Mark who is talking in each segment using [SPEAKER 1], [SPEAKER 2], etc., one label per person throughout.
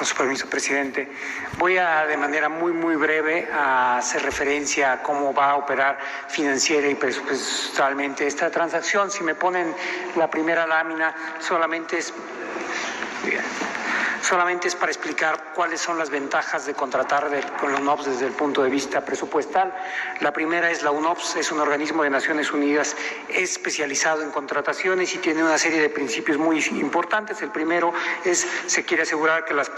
[SPEAKER 1] Con su permiso, presidente. Voy a, de manera muy breve, a hacer referencia a cómo va a operar financiera y presupuestalmente esta transacción. Si me ponen la primera lámina, solamente es para explicar cuáles son las ventajas de contratar con la UNOPS desde el punto de vista presupuestal. La primera es la UNOPS, es un organismo de Naciones Unidas especializado en contrataciones y tiene una serie de principios muy importantes. El primero es, se quiere asegurar que las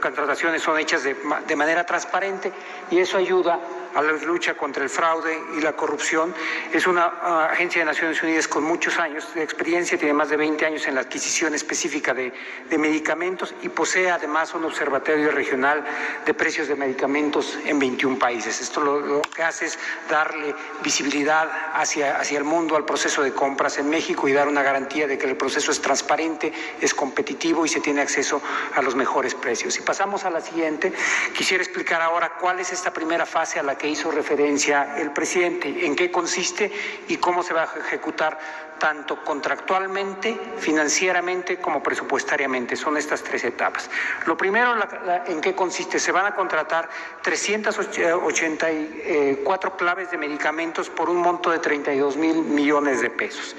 [SPEAKER 1] contrataciones son hechas de manera transparente, y eso ayuda a la lucha contra el fraude y la corrupción. Es una agencia de Naciones Unidas con muchos años de experiencia, tiene más de 20 años en la adquisición específica de medicamentos y posee además un observatorio regional de precios de medicamentos en 21 países. Esto lo que hace es darle visibilidad hacia el mundo al proceso de compras en México y dar una garantía de que el proceso es transparente, es competitivo y se tiene acceso a los mejores precios. Si pasamos a la siguiente, quisiera explicar ahora cuál es esta primera fase a la que hizo referencia el presidente, en qué consiste y cómo se va a ejecutar tanto contractualmente, financieramente como presupuestariamente. Son estas tres etapas. Lo primero, ¿en qué consiste? Se van a contratar 384 claves de medicamentos por un monto de 32,000 millones de pesos.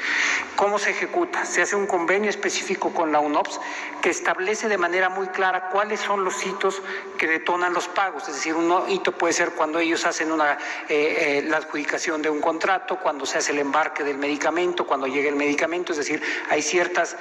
[SPEAKER 1] ¿Cómo se ejecuta? Se hace un convenio específico con la UNOPS que establece de manera muy clara cuáles son los hitos que detonan los pagos. Es decir, un hito puede ser cuando ellos hacen la adjudicación de un contrato, cuando se hace el embarque del medicamento, cuando llega el medicamento. Es decir, hay ciertos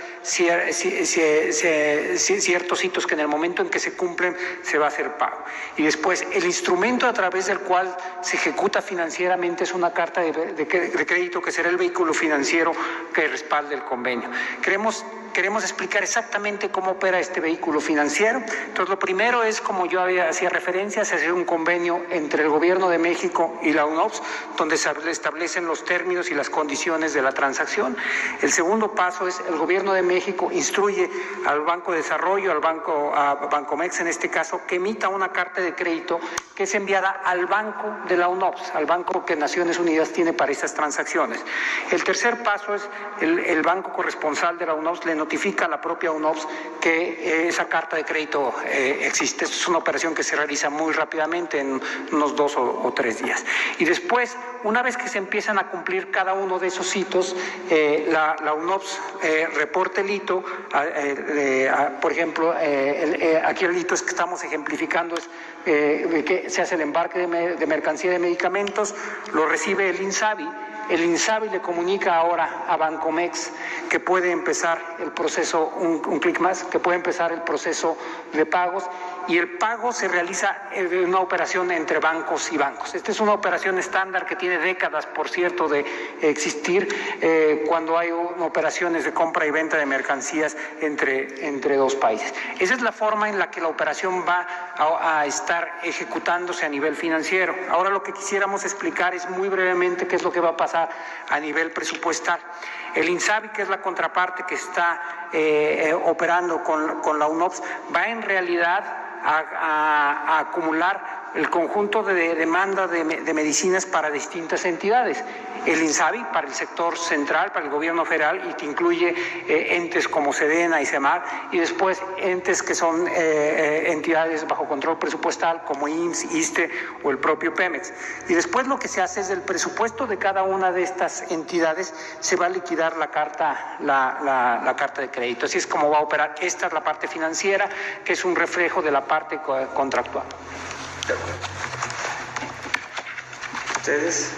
[SPEAKER 1] hitos que en el momento en que se cumplen se va a hacer pago. Y después, el instrumento a través del cual se ejecuta financieramente es una carta de crédito, que será el vehículo financiero que respalde el convenio. Queremos explicar exactamente cómo opera este vehículo financiero. Entonces, lo primero es, como yo hacía referencia, se hace un convenio entre el Gobierno de México y la UNOPS, donde se establecen los términos y las condiciones de la transacción. El segundo paso es, el Gobierno de México instruye al Banco de Desarrollo, a Bancomex en este caso, que emita una carta de crédito que es enviada al banco de la UNOPS, al banco que Naciones Unidas tiene para estas transacciones. El tercer paso es, el banco corresponsal de la UNOPS le notifica a la propia UNOPS que esa carta de crédito existe. Esto es una operación que se realiza muy rápidamente, en unos 2 o 3 días. Y después, una vez que se empiezan a cumplir cada uno de esos hitos, la UNOPS reporta el hito. Por ejemplo, aquí el hito es que estamos ejemplificando es que se hace el embarque de mercancía de medicamentos, lo recibe el INSABI. El INSABI le comunica ahora a Bancomex que puede empezar el proceso, un clic más, que puede empezar el proceso de pagos, y el pago se realiza en una operación entre bancos y bancos. Esta es una operación estándar que tiene décadas, por cierto, de existir cuando hay operaciones de compra y venta de mercancías entre dos países. Esa es la forma en la que la operación va a estar ejecutándose a nivel financiero. Ahora, lo que quisiéramos explicar es muy brevemente qué es lo que va a pasar a nivel presupuestal. El INSABI, que es la contraparte que está operando con la UNOPS, va en realidad a acumular el conjunto de demanda de medicinas para distintas entidades. El INSABI para el sector central, para el gobierno federal, y que incluye entes como SEDENA y CEMAR, y después entes que son entidades bajo control presupuestal como IMSS, ISSSTE o el propio Pemex. Y después lo que se hace es, del presupuesto de cada una de estas entidades se va a liquidar la carta de crédito. Así es como va a operar. Esta es la parte financiera, que es un reflejo de la parte contractual.
[SPEAKER 2] ¿Ustedes?